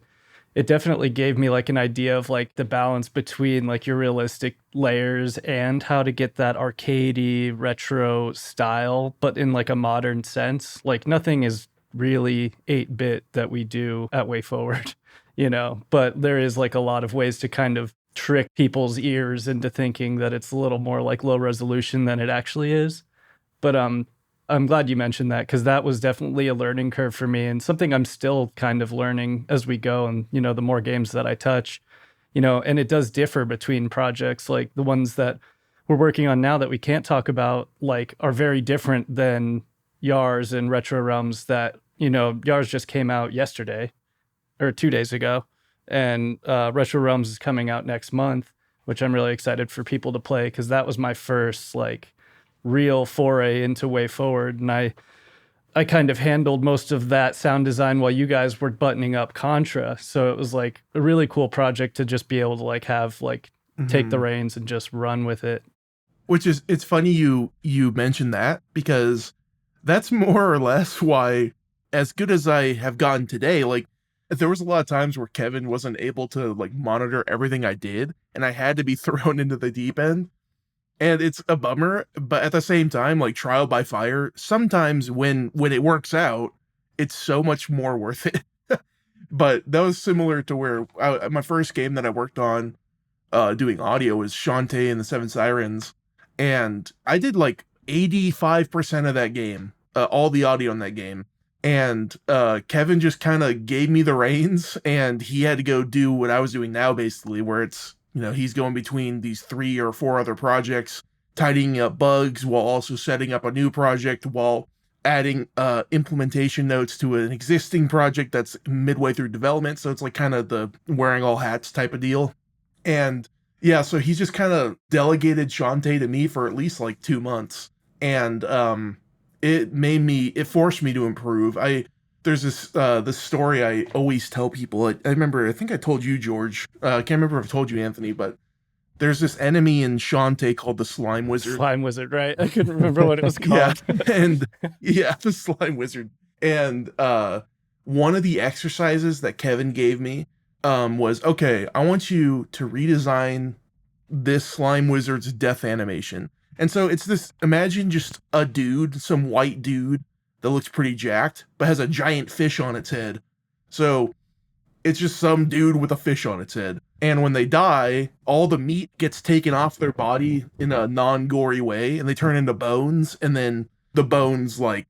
it definitely gave me like an idea of like the balance between like your realistic layers and how to get that arcadey retro style, but in like a modern sense. Like nothing is really 8-bit that we do at WayForward, you know, but there is like a lot of ways to kind of trick people's ears into thinking that it's a little more like low resolution than it actually is. But I'm glad you mentioned that, because that was definitely a learning curve for me, and something I'm still kind of learning as we go. And, the more games that I touch, and it does differ between projects. Like the ones that we're working on now that we can't talk about, like, are very different than Yars and Retro Realms that, Yars just came out yesterday or 2 days ago. And Retro Realms is coming out next month, which I'm really excited for people to play, because that was my first, like, real foray into WayForward. And I kind of handled most of that sound design while you guys were buttoning up Contra. So it was like a really cool project to just be able to like have like take the reins and just run with it. Which is, it's funny you mentioned that, because that's more or less why, as good as I have gotten today, like, there was a lot of times where Kevin wasn't able to like monitor everything I did, and I had to be thrown into the deep end. And it's a bummer, but at the same time, like, trial by fire, sometimes when it works out, it's so much more worth it. But that was similar to where my first game that I worked on doing audio was Shantae and the Seven Sirens. And I did like 85% of that game, all the audio in that game. And Kevin just kind of gave me the reins, and he had to go do what I was doing now, basically, where it's, he's going between these 3 or 4 other projects, tidying up bugs while also setting up a new project, while adding implementation notes to an existing project that's midway through development. So it's like kind of the wearing all hats type of deal. And yeah, so he's just kind of delegated Shantae to me for at least like 2 months. And it forced me to improve. There's this story I always tell people. I remember, I think I told you, George. I can't remember if I told you, Anthony, but there's this enemy in Shantae called the Slime Wizard. Slime Wizard, right? I couldn't remember what it was called. The Slime Wizard. And one of the exercises that Kevin gave me was, okay, I want you to redesign this Slime Wizard's death animation. And so it's this, imagine just a dude, some white dude that looks pretty jacked, but has a giant fish on its head. So it's just some dude with a fish on its head. And when they die, all the meat gets taken off their body in a non-gory way, and they turn into bones, and then the bones, like,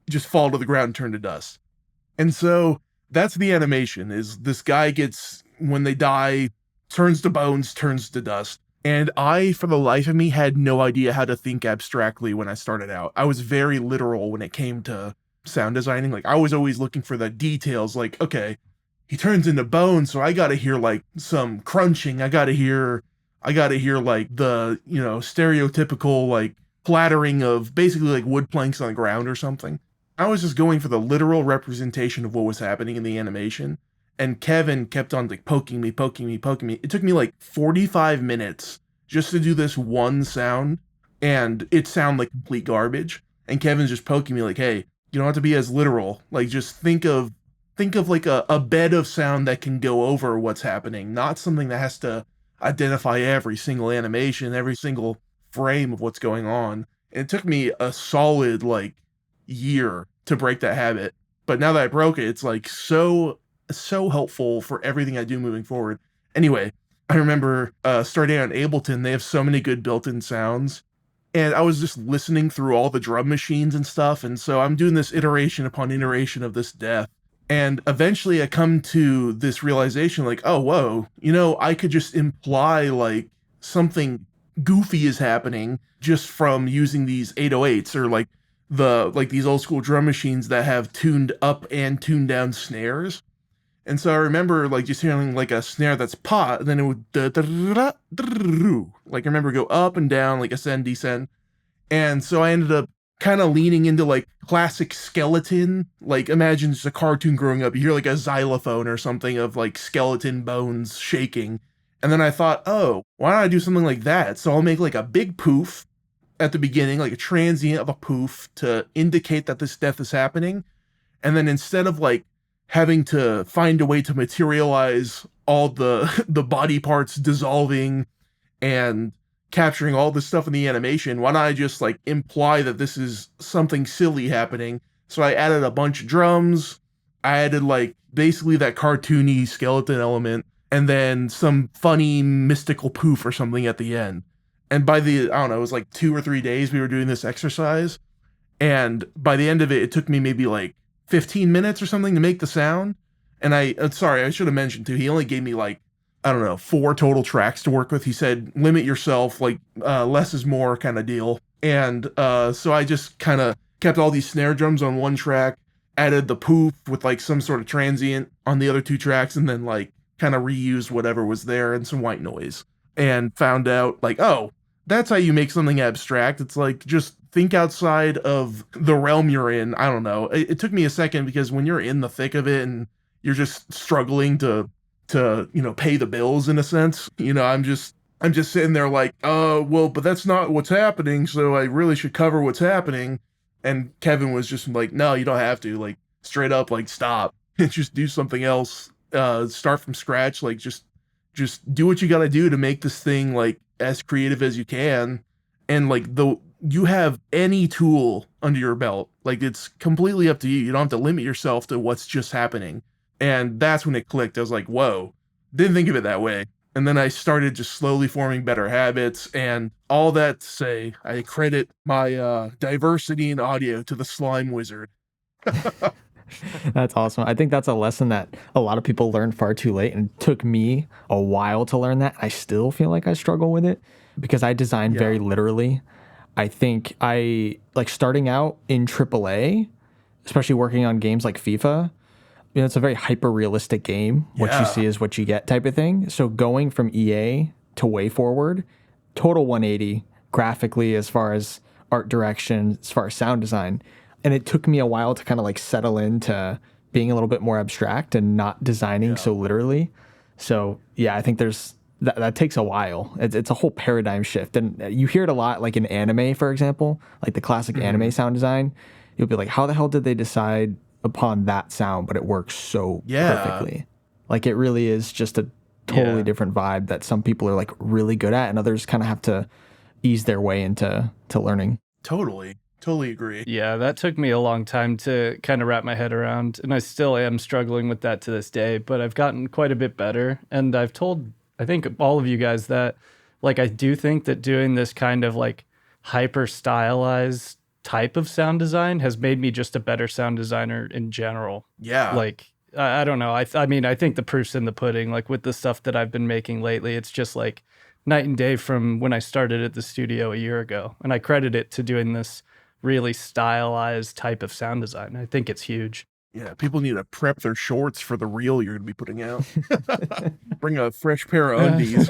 just fall to the ground and turn to dust. And so that's the animation, is this guy gets, when they die, turns to bones, turns to dust. And I, for the life of me, had no idea how to think abstractly when I started out. I was very literal when it came to sound designing. Like, I was always looking for the details. Like, okay, he turns into bone, so I gotta hear like some crunching. I gotta hear like the, stereotypical like clattering of basically like wood planks on the ground or something. I was just going for the literal representation of what was happening in the animation. And Kevin kept on like poking me. It took me like 45 minutes just to do this one sound, and it sounded like complete garbage. And Kevin's just poking me like, hey, you don't have to be as literal. Like, just think of like a bed of sound that can go over what's happening, not something that has to identify every single animation, every single frame of what's going on. And it took me a solid like year to break that habit. But now that I broke it, it's like so helpful for everything I do moving forward. Anyway, I remember starting on Ableton, they have so many good built-in sounds, and I was just listening through all the drum machines and stuff, and so I'm doing this iteration upon iteration of this death, and eventually I come to this realization like, oh, whoa, I could just imply like something goofy is happening just from using these 808s, or like these old school drum machines that have tuned up and tuned down snares. And so I remember like just hearing like a snare that's pot, and then it would like I remember go up and down, like ascend, descend. And so I ended up kind of leaning into like classic skeleton, like imagine just a cartoon growing up. You hear like a xylophone or something of like skeleton bones shaking. And then I thought, oh, why don't I do something like that? So I'll make like a big poof at the beginning, like a transient of a poof to indicate that this death is happening. And then instead of like having to find a way to materialize all the body parts dissolving and capturing all this stuff in the animation, why don't I just like imply that this is something silly happening? So I added a bunch of drums. I added like basically that cartoony skeleton element, and then some funny mystical poof or something at the end. And by I don't know, it was like 2 or 3 days we were doing this exercise. And by the end of it, it took me maybe like 15 minutes or something to make the sound. And sorry, I should have mentioned too, he only gave me like, I don't know, 4 total tracks to work with. He said, limit yourself, like less is more kind of deal. And so I just kind of kept all these snare drums on one track, added the poof with like some sort of transient on the other 2 tracks, and then like kind of reused whatever was there and some white noise. And found out like, oh, that's how you make something abstract. It's like, just think outside of the realm you're in. I don't know. It took me a second, because when you're in the thick of it and you're just struggling to pay the bills in a sense, I'm just sitting there like, well, but that's not what's happening, so I really should cover what's happening. And Kevin was just like, no, you don't have to, like, straight up, like, stop and just do something else. Start from scratch, like, just do what you got to do to make this thing like as creative as you can. And like, you have any tool under your belt, like, it's completely up to you. You don't have to limit yourself to what's just happening. And that's when it clicked. I was like, whoa, didn't think of it that way. And then I started just slowly forming better habits. And all that to say, I credit my diversity in audio to the Slime Wizard. That's awesome. I think that's a lesson that a lot of people learn far too late, and it took me a while to learn that. I still feel like I struggle with it because I design very literally. I think like starting out in AAA, especially working on games like FIFA, it's a very hyper-realistic game. What you see is what you get type of thing. So going from EA to WayForward, total 180 graphically, as far as art direction, as far as sound design. And it took me a while to kind of like settle into being a little bit more abstract and not designing so literally. So yeah, I think that takes a while. It's a whole paradigm shift. And you hear it a lot, like in anime, for example, like the classic anime sound design. You'll be like, how the hell did they decide upon that sound, but it works so perfectly? Like, it really is just a totally different vibe that some people are like really good at, and others kind of have to ease their way into learning. Totally agree. Yeah, that took me a long time to kind of wrap my head around, and I still am struggling with that to this day, but I've gotten quite a bit better. And I've told, I think, all of you guys that, like, I do think that doing this kind of like hyper stylized type of sound design has made me just a better sound designer in general. Yeah. Like, I don't know. I mean, I think the proof's in the pudding. Like, with the stuff that I've been making lately, it's just like night and day from when I started at the studio a year ago. And I credit it to doing this really stylized type of sound design. I think it's huge. Yeah, people need to prep their shorts for the reel you're going to be putting out. Bring a fresh pair of undies.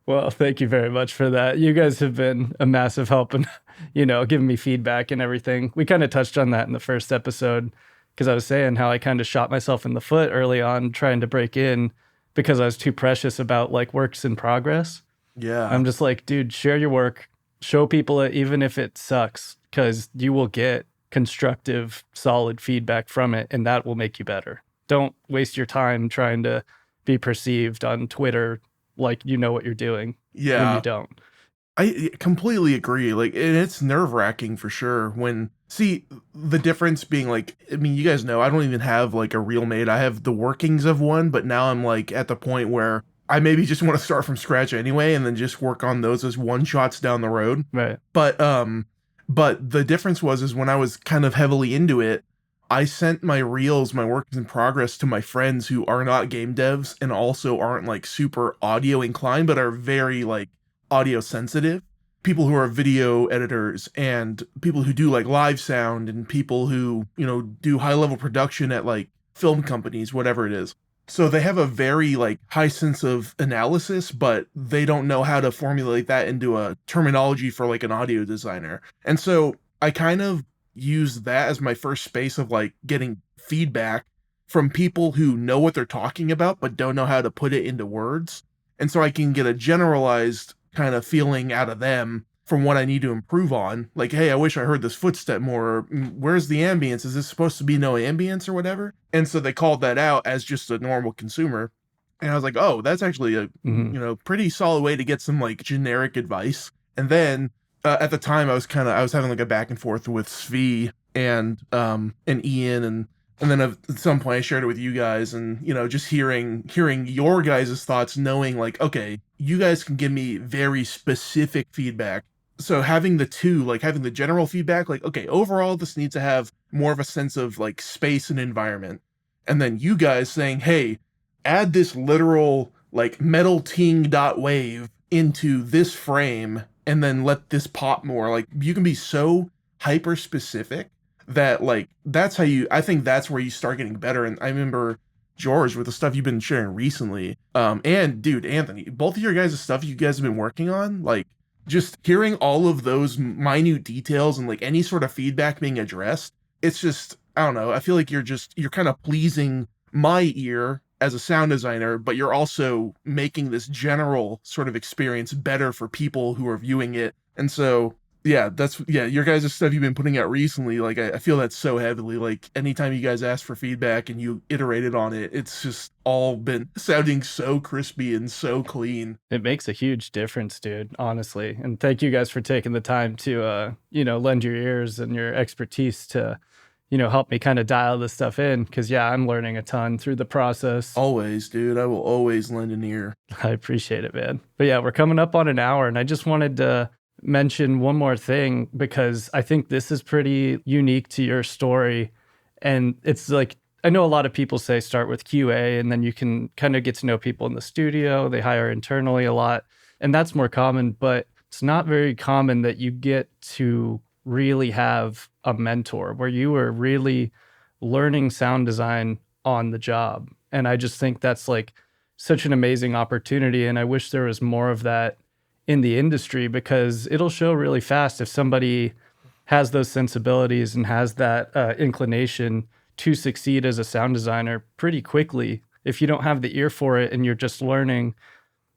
Well, thank you very much for that. You guys have been a massive help in, giving me feedback and everything. We kind of touched on that in the first episode, because I was saying how I kind of shot myself in the foot early on trying to break in because I was too precious about like works in progress. Yeah. I'm just like, dude, share your work. Show people it, even if it sucks, because you will get constructive, solid feedback from it, and that will make you better. Don't waste your time trying to be perceived on Twitter like you know what you're doing when you don't. I completely agree. Like, and it's nerve-wracking for sure when, see, the difference being like, I mean, you guys know, I don't even have like a reel made. I have the workings of one, but now I'm like at the point where I maybe just want to start from scratch anyway, and then just work on those as one shots down the road. Right. But the difference is when I was kind of heavily into it, I sent my reels, my works in progress, to my friends who are not game devs and also aren't like super audio inclined, but are very like audio sensitive. People who are video editors and people who do like live sound and people who, do high level production at like film companies, whatever it is. So they have a very like high sense of analysis, but they don't know how to formulate that into a terminology for like an audio designer. And so I kind of use that as my first space of like getting feedback from people who know what they're talking about, but don't know how to put it into words. And so I can get a generalized kind of feeling out of them from what I need to improve on. Like, hey, I wish I heard this footstep more. Or, where's the ambience? Is this supposed to be no ambience or whatever? And so they called that out as just a normal consumer. And I was like, oh, that's actually a pretty solid way to get some like generic advice. And then at the time I was having like a back and forth with Svi and Ian and And then at some point I shared it with you guys, and just hearing your guys' thoughts, knowing like, okay, you guys can give me very specific feedback. So having the two, like having the general feedback, like, okay, overall this needs to have more of a sense of like space and environment. And then you guys saying, hey, add this literal like metal ting dot wave into this frame and then let this pop more. Like you can be so hyper specific that like that's how I think that's where you start getting better. And I remember George, with the stuff you've been sharing recently, and dude, Anthony, both of your guys' stuff you guys have been working on, like just hearing all of those minute details and like any sort of feedback being addressed, it's just, I don't know, I feel like you're kind of pleasing my ear as a sound designer, but you're also making this general sort of experience better for people who are viewing it. And so yeah, your guys' stuff you've been putting out recently, like I feel that so heavily. Like anytime you guys ask for feedback and you iterated on it, it's just all been sounding so crispy and so clean. It makes a huge difference, dude, honestly. And thank you guys for taking the time to lend your ears and your expertise to help me kind of dial this stuff in, because yeah, I'm learning a ton through the process. Always, dude. I will always lend an ear. I appreciate it, man. But yeah, we're coming up on an hour, and I just wanted to mention one more thing, because I think this is pretty unique to your story. And it's like, I know a lot of people say start with QA and then you can kind of get to know people in the studio. They hire internally a lot, and that's more common, but it's not very common that you get to really have a mentor where you are really learning sound design on the job. And I just think that's like such an amazing opportunity. And I wish there was more of that in the industry, because it'll show really fast if somebody has those sensibilities and has that inclination to succeed as a sound designer pretty quickly. If you don't have the ear for it and you're just learning,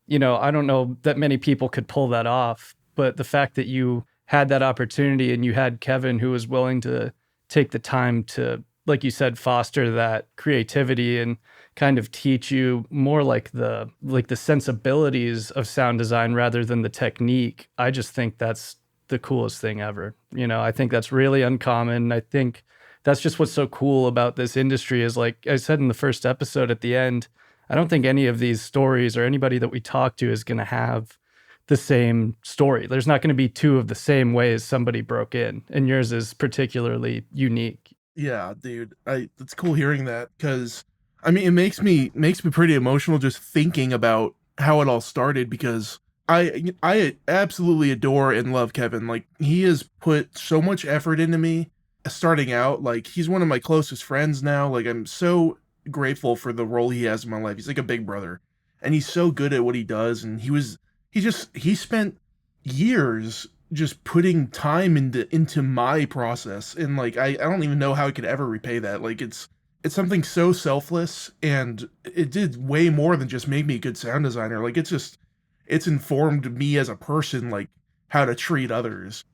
I don't know that many people could pull that off. But the fact that you had that opportunity and you had Kevin who was willing to take the time to, like you said, foster that creativity and kind of teach you more like the sensibilities of sound design rather than the technique. I just think that's the coolest thing ever. I think that's really uncommon. I think that's just what's so cool about this industry is, like I said in the first episode at the end, I don't think any of these stories or anybody that we talk to is going to have the same story. There's not going to be two of the same ways somebody broke in, and yours is particularly unique. Yeah, dude. It's cool hearing that, because I mean, it makes me pretty emotional just thinking about how it all started, because I absolutely adore and love Kevin. Like, he has put so much effort into me starting out. Like, he's one of my closest friends now. Like, I'm so grateful for the role he has in my life. He's like a big brother, and he's so good at what he does. And he spent years just putting time into my process, and like I don't even know how I could ever repay that. Like, it's something so selfless, and it did way more than just make me a good sound designer. Like, it's informed me as a person, like how to treat others.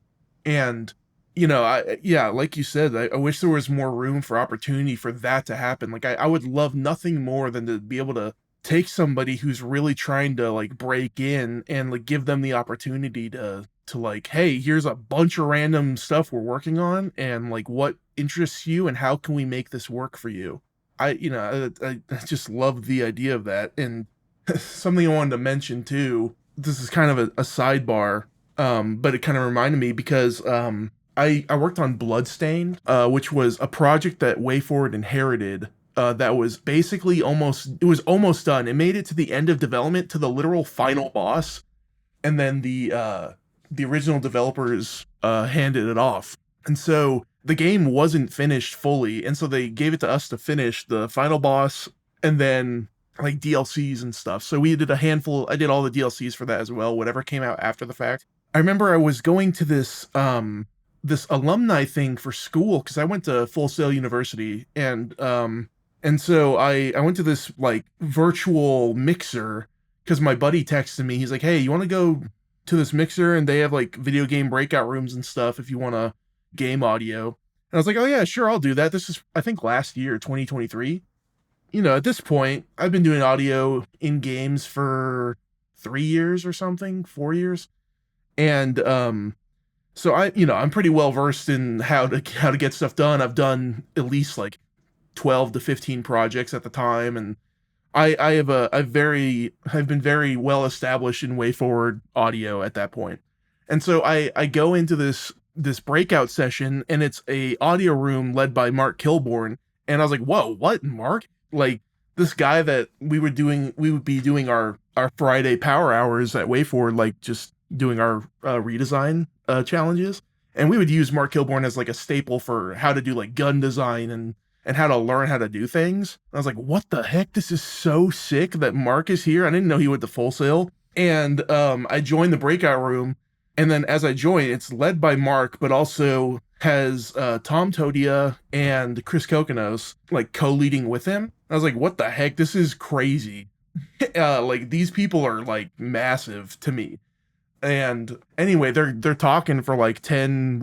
And like you said, I wish there was more room for opportunity for that to happen. Like, I would love nothing more than to be able to take somebody who's really trying to like break in and like give them the opportunity to like, hey, here's a bunch of random stuff we're working on, and like what interests you and how can we make this work for you. I just love the idea of that. And something I wanted to mention too, this is kind of a sidebar, but it kind of reminded me, because I worked on Bloodstained, which was a project that WayForward inherited, that was basically almost done. It made it to the end of development, to the literal final boss, and then the original developers handed it off. And so the game wasn't finished fully, and so they gave it to us to finish the final boss and then like DLCs and stuff. So we did I did all the DLCs for that as well, whatever came out after the fact. I remember I was going to this alumni thing for school, because I went to Full Sail University, and so I went to this like virtual mixer, because my buddy texted me. He's like, hey, you want to go to this mixer, and they have like video game breakout rooms and stuff if you want to game audio. And I was like, oh yeah, sure, I'll do that. This is, I think, last year, 2023. At this point, I've been doing audio in games for 3 years or something, 4 years. And so I'm pretty well versed in how to get stuff done. I've done at least like 12 to 15 projects at the time, and I've been very well established in WayForward audio at that point. And so I go into this breakout session, and it's a audio room led by Mark Kilborn, and I was like, whoa, what, Mark? Like, this guy that we would be doing our Friday power hours at WayForward, like just doing our redesign challenges, and we would use Mark Kilborn as like a staple for how to do like gun design and how to learn how to do things. And I was like, what the heck? This is so sick that Mark is here. I didn't know he went to Full Sail. And I joined the breakout room. And then as I joined, it's led by Mark, but also has Tom Todia and Chris Kokonos like co-leading with him. I was like, what the heck? This is crazy. Like, these people are like massive to me. And anyway, they're talking for like 10,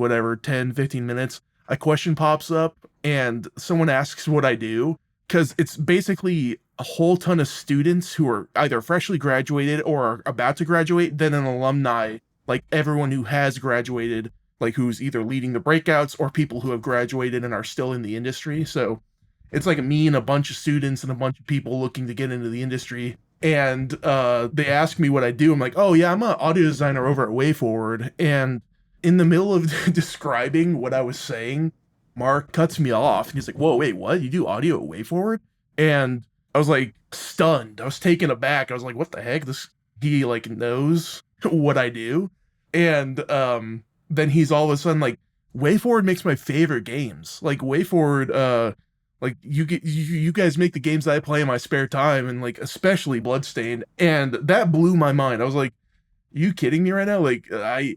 15 minutes. A question pops up and someone asks what I do, because it's basically a whole ton of students who are either freshly graduated or are about to graduate, then an alumni, like everyone who has graduated, like who's either leading the breakouts or people who have graduated and are still in the industry. So it's like me and a bunch of students and a bunch of people looking to get into the industry. And they ask me what I do. I'm like, oh yeah, I'm an audio designer over at WayForward. And in the middle of describing what I was saying, Mark cuts me off and he's like, whoa, wait, what? You do audio at WayForward? And I was like stunned. I was taken aback. I was like, what the heck? He like knows what I do. And then he's all of a sudden like, WayForward makes my favorite games. Like WayForward, like you guys make the games that I play in my spare time, and like especially Bloodstained. And that blew my mind. I was like, you kidding me right now? Like I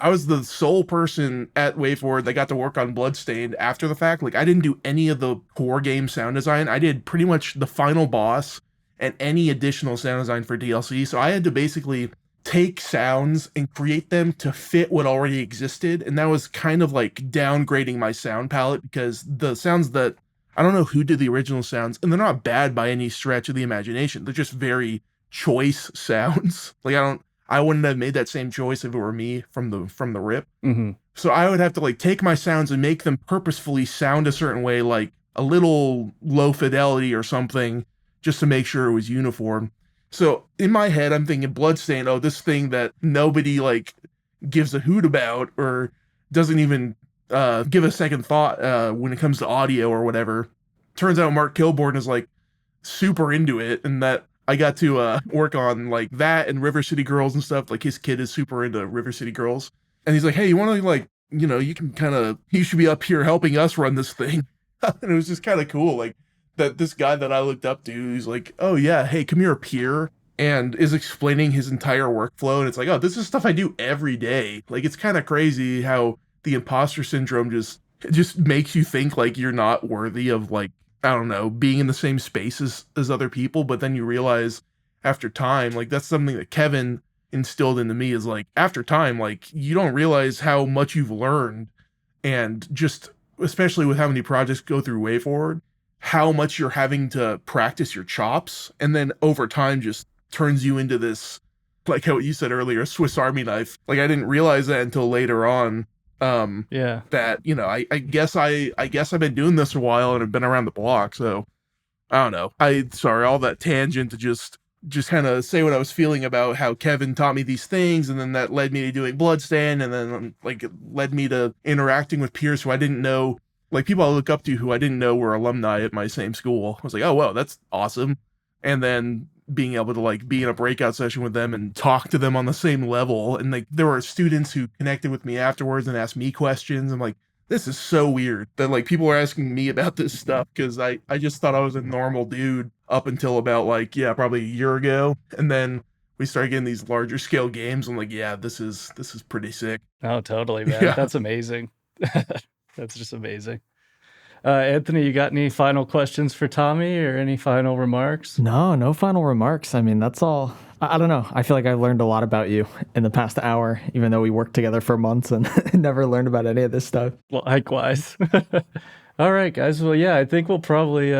was the sole person at WayForward that got to work on Bloodstained after the fact. Like I didn't do any of the core game sound design. I did pretty much the final boss and any additional sound design for DLC. So I had to basically take sounds and create them to fit what already existed. And that was kind of like downgrading my sound palette, because the sounds that, I don't know who did the original sounds, and they're not bad by any stretch of the imagination. They're just very choice sounds. Like I wouldn't have made that same choice if it were me from the rip. Mm-hmm. So I would have to like take my sounds and make them purposefully sound a certain way, like a little low fidelity or something, just to make sure it was uniform. So in my head, I'm thinking Bloodstained, oh, this thing that nobody like gives a hoot about or doesn't even give a second thought when it comes to audio or whatever. Turns out Mark Kilborn is like super into it, and that I got to work on like that and River City Girls and stuff. Like his kid is super into River City Girls, and he's like, hey, you want to like, you know, you should be up here helping us run this thing. And it was just kind of cool, like that this guy that I looked up to, he's like, oh yeah, hey, come here, peer, and is explaining his entire workflow. And it's like, oh, this is stuff I do every day. Like, it's kind of crazy how the imposter syndrome just makes you think like you're not worthy of, like, I don't know, being in the same space as other people. But then you realize after time, like that's something that Kevin instilled into me, is like after time, like you don't realize how much you've learned, and just especially with how many projects go through WayForward, how much you're having to practice your chops, and then over time just turns you into this, like how you said earlier, Swiss Army knife. Like I didn't realize that until later on. Yeah. That, you know, I guess I've been doing this a while and have been around the block, so I don't know. Sorry, all that tangent to just kind of say what I was feeling about how Kevin taught me these things, and then that led me to doing Bloodstained, and then like it led me to interacting with peers who I didn't know, like people I look up to who I didn't know were alumni at my same school. I was like, oh, whoa, that's awesome. And then being able to like be in a breakout session with them and talk to them on the same level. And like there were students who connected with me afterwards and asked me questions. I'm like, this is so weird that like people are asking me about this stuff, because I just thought I was a normal dude up until about like, yeah, probably a year ago. And then we started getting these larger scale games. I'm like, yeah, this is pretty sick. Oh, totally, man. Yeah. That's amazing. That's just amazing. Anthony, you got any final questions for Tommy or any final remarks? No final remarks. I mean, that's all. I don't know. I feel like I learned a lot about you in the past hour, even though we worked together for months and never learned about any of this stuff. Well, likewise. All right, guys. Well, yeah, I think we'll probably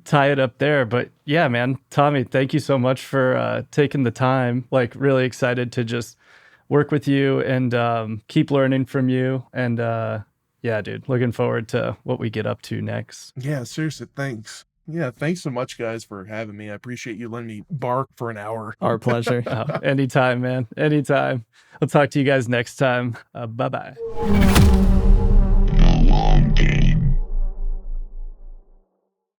tie it up there. But yeah, man, Tommy, thank you so much for taking the time. Like, really excited to just work with you and keep learning from you. And Yeah, dude. Looking forward to what we get up to next. Yeah, seriously, thanks. Yeah, thanks so much, guys, for having me. I appreciate you letting me bark for an hour. Our pleasure. Anytime, man. Anytime. I'll talk to you guys next time. Bye-bye.